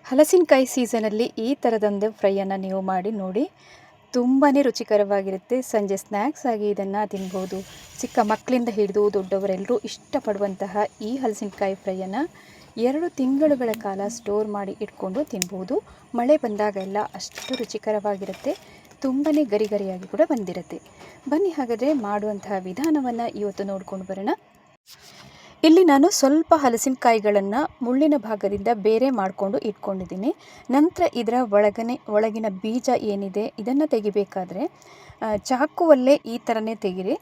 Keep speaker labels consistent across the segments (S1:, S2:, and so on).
S1: ಹಲಸಿನಕಾಯಿ ಸೀಸನಲ್ಲಿ ಈ ಥರದೊಂದು ಫ್ರೈಯನ್ನು ನೀವು ಮಾಡಿ ನೋಡಿ. ತುಂಬಾ ರುಚಿಕರವಾಗಿರುತ್ತೆ. ಸಂಜೆ ಸ್ನ್ಯಾಕ್ಸ್ ಆಗಿ ಇದನ್ನು ತಿನ್ಬೋದು. ಚಿಕ್ಕ ಮಕ್ಕಳಿಂದ ಹಿಡಿದು ದೊಡ್ಡವರೆಲ್ಲರೂ ಇಷ್ಟಪಡುವಂತಹ ಈ ಹಲಸಿನಕಾಯಿ ಫ್ರೈಯನ್ನು 2 ತಿಂಗಳುಗಳ ಕಾಲ ಸ್ಟೋರ್ ಮಾಡಿ ಇಟ್ಕೊಂಡು ತಿನ್ಬೋದು. ಮಳೆ ಬಂದಾಗೆಲ್ಲ ಅಷ್ಟು ರುಚಿಕರವಾಗಿರುತ್ತೆ. ತುಂಬಾ ಗರಿಗರಿಯಾಗಿ ಕೂಡ ಬಂದಿರುತ್ತೆ. ಬನ್ನಿ ಹಾಗಾದರೆ ಮಾಡುವಂತಹ ವಿಧಾನವನ್ನು ಇವತ್ತು ನೋಡ್ಕೊಂಡು ಬರೋಣ. ಇಲ್ಲಿ ನಾನು ಸ್ವಲ್ಪ ಹಲಸಿನಕಾಯಿಗಳನ್ನು ಮುಳ್ಳಿನ ಭಾಗದಿಂದ ಬೇರೆ ಮಾಡಿಕೊಂಡು ಇಟ್ಕೊಂಡಿದ್ದೀನಿ. ನಂತರ ಇದರ ಒಳಗಿನ ಬೀಜ ಏನಿದೆ ಇದನ್ನು ತೆಗಿಬೇಕಾದ್ರೆ ಚಾಕುವಲ್ಲೇ ಈ ಥರನೇ ತೆಗಿರಿ.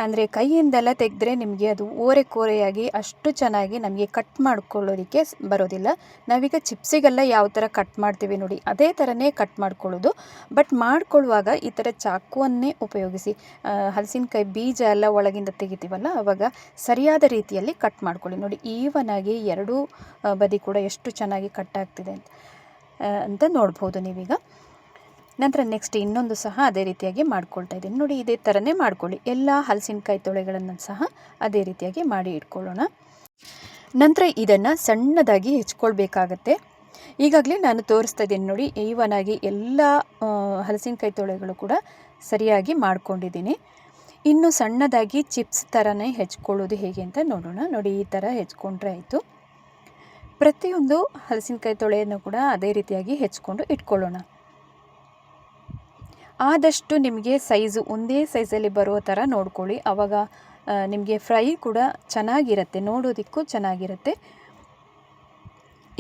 S1: ಅಂದರೆ ಕೈಯಿಂದೆಲ್ಲ ತೆಗೆದ್ರೆ ನಿಮಗೆ ಅದು ಓರೆಕೋರೆಯಾಗಿ ಅಷ್ಟು ಚೆನ್ನಾಗಿ ನಮಗೆ ಕಟ್ ಮಾಡ್ಕೊಳ್ಳೋದಕ್ಕೆ ಬರೋದಿಲ್ಲ. ನಾವೀಗ ಚಿಪ್ಸಿಗೆಲ್ಲ ಯಾವ ಥರ ಕಟ್ ಮಾಡ್ತೀವಿ ನೋಡಿ, ಅದೇ ಥರನೇ ಕಟ್ ಮಾಡ್ಕೊಳ್ಳೋದು. ಬಟ್ ಮಾಡ್ಕೊಳ್ಳುವಾಗ ಈ ಥರ ಚಾಕುವನ್ನೇ ಉಪಯೋಗಿಸಿ. ಹಲಸಿನಕಾಯಿ ಬೀಜ ಎಲ್ಲ ಒಳಗಿಂದ ತೆಗಿತೀವಲ್ಲ, ಆವಾಗ ಸರಿಯಾದ ರೀತಿಯಲ್ಲಿ ಕಟ್ ಮಾಡ್ಕೊಳ್ಳಿ. ನೋಡಿ, ಈವನ್ ಆಗಿ ಎರಡೂ ಬದಿ ಕೂಡ ಎಷ್ಟು ಚೆನ್ನಾಗಿ ಕಟ್ ಆಗ್ತಿದೆ ಅಂತ ನೋಡ್ಬೋದು ನೀವೀಗ. ನಂತರ ನೆಕ್ಸ್ಟ್ ಇನ್ನೊಂದು ಸಹ ಅದೇ ರೀತಿಯಾಗಿ ಮಾಡ್ಕೊಳ್ತಾ ಇದ್ದೀನಿ. ನೋಡಿ, ಇದೇ ಥರನೇ ಮಾಡ್ಕೊಳ್ಳಿ. ಎಲ್ಲ ಹಲಸಿನಕಾಯಿ ತೊಳೆಗಳನ್ನು ಸಹ ಅದೇ ರೀತಿಯಾಗಿ ಮಾಡಿ ಇಟ್ಕೊಳ್ಳೋಣ. ನಂತರ ಇದನ್ನು ಸಣ್ಣದಾಗಿ ಹೆಚ್ಕೊಳ್ಬೇಕಾಗತ್ತೆ. ಈಗಾಗಲೇ ನಾನು ತೋರಿಸ್ತಾ ಇದ್ದೀನಿ ನೋಡಿ, ಈವನ್ ಆಗಿ ಎಲ್ಲ ಹಲಸಿನಕಾಯಿ ತೊಳೆಗಳು ಕೂಡ ಸರಿಯಾಗಿ ಮಾಡ್ಕೊಂಡಿದ್ದೀನಿ. ಇನ್ನು ಸಣ್ಣದಾಗಿ ಚಿಪ್ಸ್ ಥರನೇ ಹೆಚ್ಕೊಳ್ಳೋದು ಹೇಗೆ ಅಂತ ನೋಡೋಣ. ನೋಡಿ, ಈ ಥರ ಹೆಚ್ಕೊಂಡ್ರೆ ಆಯಿತು. ಪ್ರತಿಯೊಂದು ಹಲಸಿನಕಾಯಿ ತೊಳೆಯನ್ನು ಕೂಡ ಅದೇ ರೀತಿಯಾಗಿ ಹೆಚ್ಕೊಂಡು ಇಟ್ಕೊಳ್ಳೋಣ. ಆದಷ್ಟು ನಿಮಗೆ ಸೈಜು ಒಂದೇ ಸೈಜಲ್ಲಿ ಬರೋ ಥರ ನೋಡ್ಕೊಳ್ಳಿ. ಆವಾಗ ನಿಮಗೆ ಫ್ರೈ ಕೂಡ ಚೆನ್ನಾಗಿರುತ್ತೆ, ನೋಡೋದಕ್ಕೂ ಚೆನ್ನಾಗಿರುತ್ತೆ.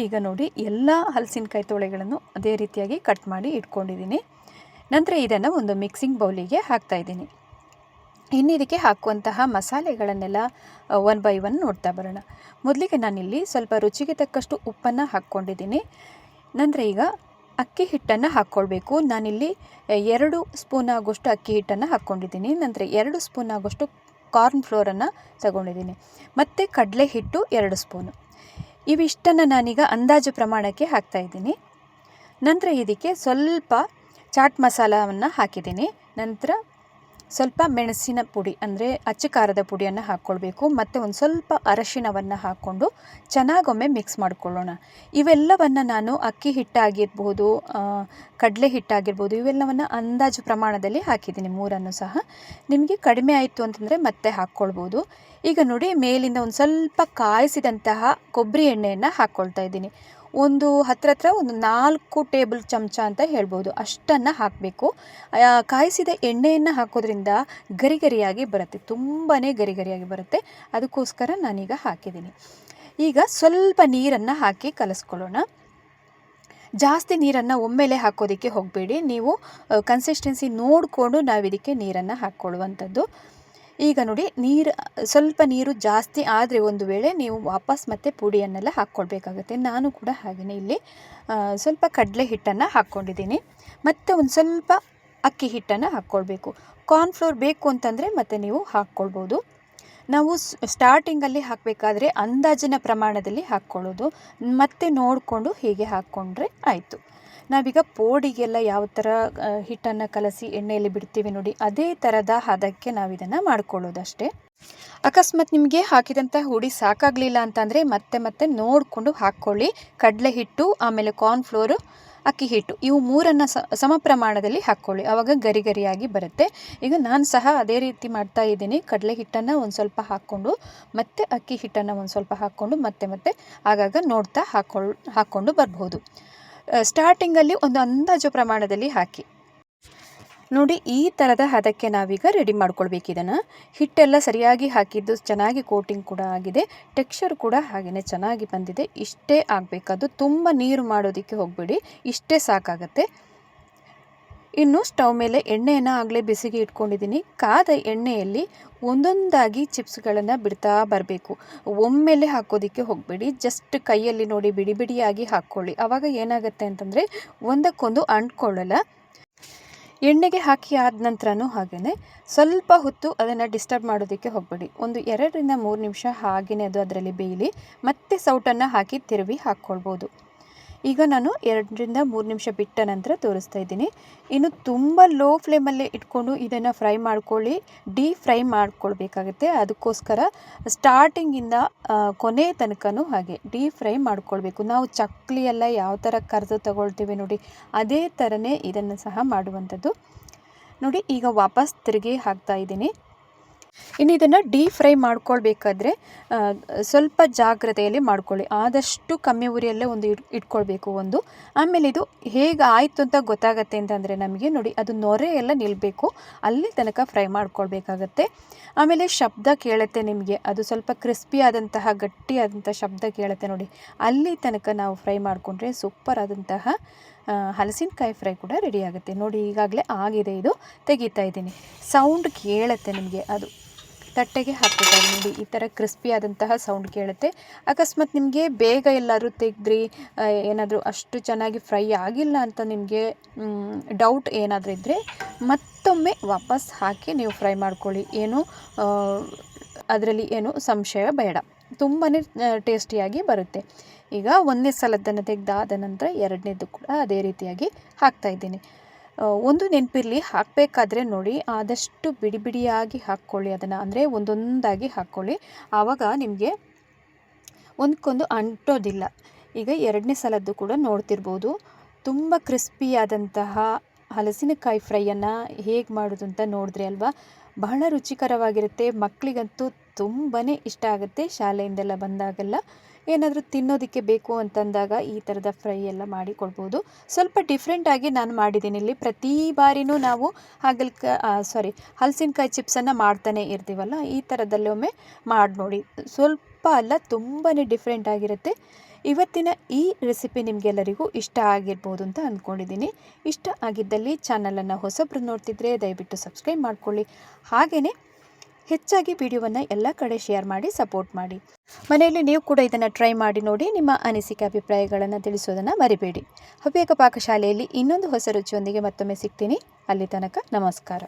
S1: ಈಗ ನೋಡಿ, ಎಲ್ಲ ಹಲಸಿನಕಾಯಿ ತೊಳೆಗಳನ್ನು ಅದೇ ರೀತಿಯಾಗಿ ಕಟ್ ಮಾಡಿ ಇಟ್ಕೊಂಡಿದ್ದೀನಿ. ನಂತರ ಇದನ್ನು ಒಂದು ಮಿಕ್ಸಿಂಗ್ ಬೌಲಿಗೆ ಹಾಕ್ತಾಯಿದ್ದೀನಿ. ಇನ್ನು ಇದಕ್ಕೆ ಹಾಕುವಂತಹ ಮಸಾಲೆಗಳನ್ನೆಲ್ಲ ಒನ್ ಬೈ ಒನ್ ನೋಡ್ತಾ ಬರೋಣ. ಮೊದಲಿಗೆ ನಾನಿಲ್ಲಿ ಸ್ವಲ್ಪ ರುಚಿಗೆ ತಕ್ಕಷ್ಟು ಉಪ್ಪನ್ನು ಹಾಕ್ಕೊಂಡಿದ್ದೀನಿ. ನಂತರ ಈಗ ಅಕ್ಕಿ ಹಿಟ್ಟನ್ನು ಹಾಕ್ಕೊಳ್ಬೇಕು. ನಾನಿಲ್ಲಿ 2 ಸ್ಪೂನ್ ಆಗೋಷ್ಟು ಅಕ್ಕಿ ಹಿಟ್ಟನ್ನು ಹಾಕ್ಕೊಂಡಿದ್ದೀನಿ. ನಂತರ 2 ಸ್ಪೂನ್ ಆಗೋಷ್ಟು ಕಾರ್ನ್ ಫ್ಲೋರನ್ನು ತಗೊಂಡಿದ್ದೀನಿ. ಮತ್ತು ಕಡಲೆ ಹಿಟ್ಟು 2 ಸ್ಪೂನು. ಇವಿಷ್ಟನ್ನು ನಾನೀಗ ಅಂದಾಜು ಪ್ರಮಾಣಕ್ಕೆ ಹಾಕ್ತಾಯಿದ್ದೀನಿ. ನಂತರ ಇದಕ್ಕೆ ಸ್ವಲ್ಪ ಚಾಟ್ ಮಸಾಲವನ್ನು ಹಾಕಿದ್ದೀನಿ. ನಂತರ ಸ್ವಲ್ಪ ಮೆಣಸಿನ ಪುಡಿ ಅಂದರೆ ಅಚ್ಚ ಖಾರದ ಪುಡಿಯನ್ನು ಹಾಕ್ಕೊಳ್ಬೇಕು. ಮತ್ತು ಒಂದು ಸ್ವಲ್ಪ ಅರಶಿಣವನ್ನು ಹಾಕ್ಕೊಂಡು ಚೆನ್ನಾಗೊಮ್ಮೆ ಮಿಕ್ಸ್ ಮಾಡಿಕೊಳ್ಳೋಣ. ಇವೆಲ್ಲವನ್ನು ನಾನು ಅಕ್ಕಿ ಹಿಟ್ಟಾಗಿರ್ಬೋದು, ಕಡಲೆ ಹಿಟ್ಟಾಗಿರ್ಬೋದು, ಇವೆಲ್ಲವನ್ನು ಅಂದಾಜು ಪ್ರಮಾಣದಲ್ಲಿ ಹಾಕಿದ್ದೀನಿ. 3 ಸಹ. ನಿಮಗೆ ಕಡಿಮೆ ಆಯಿತು ಅಂತಂದರೆ ಮತ್ತೆ ಹಾಕ್ಕೊಳ್ಬೋದು. ಈಗ ನೋಡಿ, ಮೇಲಿಂದ ಒಂದು ಸ್ವಲ್ಪ ಕಾಯಿಸಿದಂತಹ ಕೊಬ್ಬರಿ ಎಣ್ಣೆಯನ್ನು ಹಾಕ್ಕೊಳ್ತಾ ಇದ್ದೀನಿ. ಒಂದು ಹತ್ರ 4 ಟೇಬಲ್ ಚಮಚ ಅಂತ ಹೇಳ್ಬೋದು, ಅಷ್ಟನ್ನು ಹಾಕಬೇಕು. ಕಾಯಿಸಿದ ಎಣ್ಣೆಯನ್ನು ಹಾಕೋದ್ರಿಂದ ಗರಿಗರಿಯಾಗಿ ಬರುತ್ತೆ, ತುಂಬಾ ಗರಿಗರಿಯಾಗಿ ಬರುತ್ತೆ. ಅದಕ್ಕೋಸ್ಕರ ನಾನೀಗ ಹಾಕಿದ್ದೀನಿ. ಈಗ ಸ್ವಲ್ಪ ನೀರನ್ನು ಹಾಕಿ ಕಲಿಸ್ಕೊಳ್ಳೋಣ. ಜಾಸ್ತಿ ನೀರನ್ನು ಒಮ್ಮೆಲೆ ಹಾಕೋದಕ್ಕೆ ಹೋಗಬೇಡಿ. ನೀವು ಕನ್ಸಿಸ್ಟೆನ್ಸಿ ನೋಡಿಕೊಂಡು ನಾವಿದಕ್ಕೆ ನೀರನ್ನು ಹಾಕ್ಕೊಳ್ಳುವಂಥದ್ದು. ಈಗ ನೋಡಿ, ಸ್ವಲ್ಪ ನೀರು ಜಾಸ್ತಿ ಆದರೆ ಒಂದು ವೇಳೆ ನೀವು ವಾಪಸ್ ಮತ್ತೆ ಪುಡಿಯನ್ನೆಲ್ಲ ಹಾಕ್ಕೊಳ್ಬೇಕಾಗತ್ತೆ. ನಾನು ಕೂಡ ಹಾಗೆಯೇ ಇಲ್ಲಿ ಸ್ವಲ್ಪ ಕಡಲೆ ಹಿಟ್ಟನ್ನು ಹಾಕ್ಕೊಂಡಿದ್ದೀನಿ. ಮತ್ತು ಒಂದು ಸ್ವಲ್ಪ ಅಕ್ಕಿ ಹಿಟ್ಟನ್ನು ಹಾಕ್ಕೊಳ್ಬೇಕು. ಕಾರ್ನ್ಫ್ಲೋರ್ ಬೇಕು ಅಂತಂದರೆ ಮತ್ತೆ ನೀವು ಹಾಕ್ಕೊಳ್ಬೋದು. ನಾವು ಸ್ಟಾರ್ಟಿಂಗಲ್ಲಿ ಹಾಕಬೇಕಾದ್ರೆ ಅಂದಾಜಿನ ಪ್ರಮಾಣದಲ್ಲಿ ಹಾಕ್ಕೊಳ್ಳೋದು, ಮತ್ತೆ ನೋಡಿಕೊಂಡು ಹೀಗೆ ಹಾಕ್ಕೊಂಡ್ರೆ ಆಯಿತು. ನಾವೀಗ ಪೋಡಿಗೆಲ್ಲ ಯಾವ ಥರ ಹಿಟ್ಟನ್ನು ಕಲಸಿ ಎಣ್ಣೆಯಲ್ಲಿ ಬಿಡ್ತೀವಿ ನೋಡಿ, ಅದೇ ಥರದ ಹದಕ್ಕೆ ನಾವಿದನ್ನು ಮಾಡ್ಕೊಳ್ಳೋದಷ್ಟೇ. ಅಕಸ್ಮಾತ್ ನಿಮಗೆ ಹಾಕಿದಂಥ ಹುಡಿ ಸಾಕಾಗಲಿಲ್ಲ ಅಂತಂದರೆ ಮತ್ತೆ ನೋಡಿಕೊಂಡು ಹಾಕ್ಕೊಳ್ಳಿ. ಕಡಲೆ ಹಿಟ್ಟು, ಆಮೇಲೆ ಕಾರ್ನ್ಫ್ಲೋರು, ಅಕ್ಕಿ ಹಿಟ್ಟು, ಇವು 3 ಸಮ ಪ್ರಮಾಣದಲ್ಲಿ ಹಾಕ್ಕೊಳ್ಳಿ. ಆವಾಗ ಗರಿಗರಿಯಾಗಿ ಬರುತ್ತೆ. ಈಗ ನಾನು ಸಹ ಅದೇ ರೀತಿ ಮಾಡ್ತಾ ಇದ್ದೀನಿ. ಕಡಲೆ ಹಿಟ್ಟನ್ನು ಒಂದು ಸ್ವಲ್ಪ ಹಾಕ್ಕೊಂಡು, ಮತ್ತು ಅಕ್ಕಿ ಹಿಟ್ಟನ್ನು ಒಂದು ಸ್ವಲ್ಪ ಹಾಕ್ಕೊಂಡು ಮತ್ತೆ ಆಗಾಗ ನೋಡ್ತಾ ಹಾಕ್ಕೊಂಡು ಬರ್ಬೋದು. ಸ್ಟಾರ್ಟಿಂಗಲ್ಲಿ ಒಂದು ಅಂದಾಜು ಪ್ರಮಾಣದಲ್ಲಿ ಹಾಕಿ. ನೋಡಿ, ಈ ಥರದ ಹದಕ್ಕೆ ನಾವೀಗ ರೆಡಿ ಮಾಡ್ಕೊಳ್ಬೇಕು. ಇದನ್ನು ಹಿಟ್ಟೆಲ್ಲ ಸರಿಯಾಗಿ ಹಾಕಿದ್ದು ಚೆನ್ನಾಗಿ ಕೋಟಿಂಗ್ ಕೂಡ ಆಗಿದೆ. ಟೆಕ್ಸ್ಚರ್ ಕೂಡ ಹಾಗೆಯೇ ಚೆನ್ನಾಗಿ ಬಂದಿದೆ. ಇಷ್ಟೇ ಆಗಬೇಕದು, ತುಂಬ ನೀರು ಮಾಡೋದಕ್ಕೆ ಹೋಗಬೇಡಿ, ಇಷ್ಟೇ ಸಾಕಾಗತ್ತೆ. ಇನ್ನು ಸ್ಟವ್ ಮೇಲೆ ಎಣ್ಣೆಯನ್ನು ಆಗಲೇ ಬಿಸಿಗೆ ಇಟ್ಕೊಂಡಿದ್ದೀನಿ. ಕಾದ ಎಣ್ಣೆಯಲ್ಲಿ ಒಂದೊಂದಾಗಿ ಚಿಪ್ಸ್ಗಳನ್ನು ಬಿಡ್ತಾ ಬರಬೇಕು. ಒಮ್ಮೆಲೆ ಹಾಕೋದಕ್ಕೆ ಹೋಗಬೇಡಿ. ಜಸ್ಟ್ ಕೈಯಲ್ಲಿ ನೋಡಿ ಬಿಡಿ ಬಿಡಿಯಾಗಿ ಹಾಕ್ಕೊಳ್ಳಿ. ಆವಾಗ ಏನಾಗುತ್ತೆ ಅಂತಂದರೆ ಒಂದಕ್ಕೊಂದು ಅಂಟ್ಕೊಳ್ಳಲ್ಲ. ಎಣ್ಣೆಗೆ ಹಾಕಿ ಆದ ನಂತರನೂ ಹಾಗೆಯೇ ಸ್ವಲ್ಪ ಹೊತ್ತು ಅದನ್ನು ಡಿಸ್ಟರ್ಬ್ ಮಾಡೋದಕ್ಕೆ ಹೋಗಬೇಡಿ. ಒಂದು 2 ರಿಂದ 3 ನಿಮಿಷ ಹಾಗೆಯೇ ಅದು ಅದರಲ್ಲಿ ಬೇಯಲಿ. ಮತ್ತೆ ಸೌಟನ್ನು ಹಾಕಿ ತಿರುವಿ ಹಾಕ್ಕೊಳ್ಬೋದು. ಈಗ ನಾನು 2ರಿಂದ 3 ನಿಮಿಷ ಬಿಟ್ಟ ನಂತರ ತೋರಿಸ್ತಾ ಇದ್ದೀನಿ. ಇನ್ನು ತುಂಬ ಲೋ ಫ್ಲೇಮಲ್ಲೇ ಇಟ್ಕೊಂಡು ಇದನ್ನು ಫ್ರೈ ಮಾಡ್ಕೊಳ್ಳಿ, ಡೀಪ್ ಫ್ರೈ ಮಾಡ್ಕೊಳ್ಬೇಕಾಗುತ್ತೆ. ಅದಕ್ಕೋಸ್ಕರ ಸ್ಟಾರ್ಟಿಂಗಿಂದ ಕೊನೆ ತನಕನೂ ಹಾಗೆ ಡೀಪ್ ಫ್ರೈ ಮಾಡ್ಕೊಳ್ಬೇಕು. ನಾವು ಚಕ್ಕಲಿ ಎಲ್ಲ ಯಾವ ಥರ ಕರೆದು ತಗೊಳ್ತೀವಿ ನೋಡಿ, ಅದೇ ಥರನೇ ಇದನ್ನು ಸಹ ಮಾಡುವಂಥದ್ದು. ನೋಡಿ ಈಗ ವಾಪಸ್ ತಿರುಗಿ ಹಾಕ್ತಾ ಇದ್ದೀನಿ. ಇನ್ನು ಇದನ್ನು ಡೀಪ್ ಫ್ರೈ ಮಾಡ್ಕೊಳ್ಬೇಕಾದ್ರೆ ಸ್ವಲ್ಪ ಜಾಗ್ರತೆಯಲ್ಲಿ ಮಾಡ್ಕೊಳ್ಳಿ. ಆದಷ್ಟು ಕಮ್ಮಿ ಉರಿಯಲ್ಲೇ ಇಟ್ಕೊಳ್ಬೇಕು ಒಂದು. ಆಮೇಲೆ ಇದು ಹೇಗೆ ಆಯಿತು ಅಂತ ಗೊತ್ತಾಗತ್ತೆ ಅಂತಂದರೆ ನಮಗೆ ನೋಡಿ, ಅದು ನೊರೆ ಎಲ್ಲ ನಿಲ್ಲಬೇಕು, ಅಲ್ಲಿ ತನಕ ಫ್ರೈ ಮಾಡ್ಕೊಳ್ಬೇಕಾಗತ್ತೆ. ಆಮೇಲೆ ಶಬ್ದ ಕೇಳುತ್ತೆ ನಿಮಗೆ, ಅದು ಸ್ವಲ್ಪ ಕ್ರಿಸ್ಪಿ ಆದಂತಹ ಗಟ್ಟಿಯಾದಂಥ ಶಬ್ದ ಕೇಳುತ್ತೆ ನೋಡಿ, ಅಲ್ಲಿ ತನಕ ನಾವು ಫ್ರೈ ಮಾಡಿಕೊಂಡ್ರೆ ಸೂಪರ್ ಆದಂತಹ ಹಲಸಿನಕಾಯಿ ಫ್ರೈ ಕೂಡ ರೆಡಿ ಆಗುತ್ತೆ. ನೋಡಿ ಈಗಾಗಲೇ ಆಗಿದೆ, ಇದು ತೆಗಿತಾ ಇದ್ದೀನಿ. ಸೌಂಡ್ ಕೇಳುತ್ತೆ ನಿಮಗೆ, ಅದು ತಟ್ಟೆಗೆ ಹಾಕ್ಬೇಕಾದ್ರೆ ನೋಡಿ ಈ ಥರ ಕ್ರಿಸ್ಪಿ ಆದಂತಹ ಸೌಂಡ್ ಕೇಳುತ್ತೆ. ಅಕಸ್ಮಾತ್ ನಿಮಗೆ ಬೇಗ ಎಲ್ಲಾದರೂ ತೆಗೆದ್ರಿ, ಏನಾದರೂ ಅಷ್ಟು ಚೆನ್ನಾಗಿ ಫ್ರೈ ಆಗಿಲ್ಲ ಅಂತ ನಿಮಗೆ ಡೌಟ್ ಏನಾದರೂ ಇದ್ದರೆ ಮತ್ತೊಮ್ಮೆ ವಾಪಸ್ ಹಾಕಿ ನೀವು ಫ್ರೈ ಮಾಡ್ಕೊಳ್ಳಿ. ಏನು ಅದರಲ್ಲಿ ಏನು ಸಂಶಯ ಬೇಡ, ತುಂಬಾ ಟೇಸ್ಟಿಯಾಗಿ ಬರುತ್ತೆ. ಈಗ 1ನೇ ಸಲದ್ದನ್ನು ತೆಗೆದಾದ ನಂತರ 2ನೇದು ಕೂಡ ಅದೇ ರೀತಿಯಾಗಿ ಹಾಕ್ತಾಯಿದ್ದೀನಿ. ಒಂದು ನೆನಪಿರಲಿ, ಹಾಕಬೇಕಾದ್ರೆ ನೋಡಿ ಆದಷ್ಟು ಬಿಡಿ ಬಿಡಿಯಾಗಿ ಹಾಕ್ಕೊಳ್ಳಿ ಅದನ್ನು, ಅಂದರೆ ಒಂದೊಂದಾಗಿ ಹಾಕ್ಕೊಳ್ಳಿ. ಆವಾಗ ನಿಮಗೆ ಒಂದಕ್ಕೊಂದು ಅಂಟೋದಿಲ್ಲ. ಈಗ 2ನೇ ಸಲದ್ದು ಕೂಡ ನೋಡ್ತಿರ್ಬೋದು, ತುಂಬ ಕ್ರಿಸ್ಪಿಯಾದಂತಹ ಹಲಸಿನಕಾಯಿ ಫ್ರೈಯನ್ನು ಹೇಗೆ ಮಾಡೋದು ಅಂತ ನೋಡಿದ್ರಿ ಅಲ್ವಾ. ಬಹಳ ರುಚಿಕರವಾಗಿರುತ್ತೆ, ಮಕ್ಕಳಿಗಂತೂ ತುಂಬಾ ಇಷ್ಟ ಆಗುತ್ತೆ. ಶಾಲೆಯಿಂದೆಲ್ಲ ಬಂದಾಗೆಲ್ಲ ಏನಾದರೂ ತಿನ್ನೋದಕ್ಕೆ ಬೇಕು ಅಂತಂದಾಗ ಈ ಥರದ ಫ್ರೈ ಎಲ್ಲ ಮಾಡಿ ಕೊಡ್ಬೋದು. ಸ್ವಲ್ಪ ಡಿಫ್ರೆಂಟಾಗಿ ನಾನು ಮಾಡಿದ್ದೀನಿ ಇಲ್ಲಿ. ಪ್ರತಿ ಬಾರಿನೂ ನಾವು ಹಲಸಿನಕಾಯಿ ಚಿಪ್ಸನ್ನು ಮಾಡ್ತಾನೆ ಇರ್ತೀವಲ್ಲ, ಈ ಥರದಲ್ಲೊಮ್ಮೆ ಮಾಡಿ ನೋಡಿ. ಸ್ವಲ್ಪ ಅಲ್ಲ, ತುಂಬಾ ಡಿಫ್ರೆಂಟ್ ಆಗಿರುತ್ತೆ. ಇವತ್ತಿನ ಈ ರೆಸಿಪಿ ನಿಮಗೆಲ್ಲರಿಗೂ ಇಷ್ಟ ಆಗಿರ್ಬೋದು ಅಂತ ಅಂದ್ಕೊಂಡಿದ್ದೀನಿ. ಇಷ್ಟ ಆಗಿದ್ದಲ್ಲಿ ಚಾನಲನ್ನು ಹೊಸಬ್ರು ನೋಡ್ತಿದ್ರೆ ದಯವಿಟ್ಟು ಸಬ್ಸ್ಕ್ರೈಬ್ ಮಾಡ್ಕೊಳ್ಳಿ. ಹಾಗೆಯೇ ಹೆಚ್ಚಾಗಿ ವಿಡಿಯೋವನ್ನು ಎಲ್ಲ ಕಡೆ ಶೇರ್ ಮಾಡಿ ಸಪೋರ್ಟ್ ಮಾಡಿ. ಮನೆಯಲ್ಲಿ ನೀವು ಕೂಡ ಇದನ್ನು ಟ್ರೈ ಮಾಡಿ ನೋಡಿ. ನಿಮ್ಮ ಅನಿಸಿಕೆ ಅಭಿಪ್ರಾಯಗಳನ್ನು ತಿಳಿಸೋದನ್ನು ಮರಿಬೇಡಿ. ಹವ್ಯಕ ಪಾಕಶಾಲೆಯಲ್ಲಿ ಇನ್ನೊಂದು ಹೊಸ ರುಚಿಯೊಂದಿಗೆ ಮತ್ತೊಮ್ಮೆ ಸಿಗ್ತೀನಿ. ಅಲ್ಲಿ ತನಕ ನಮಸ್ಕಾರ.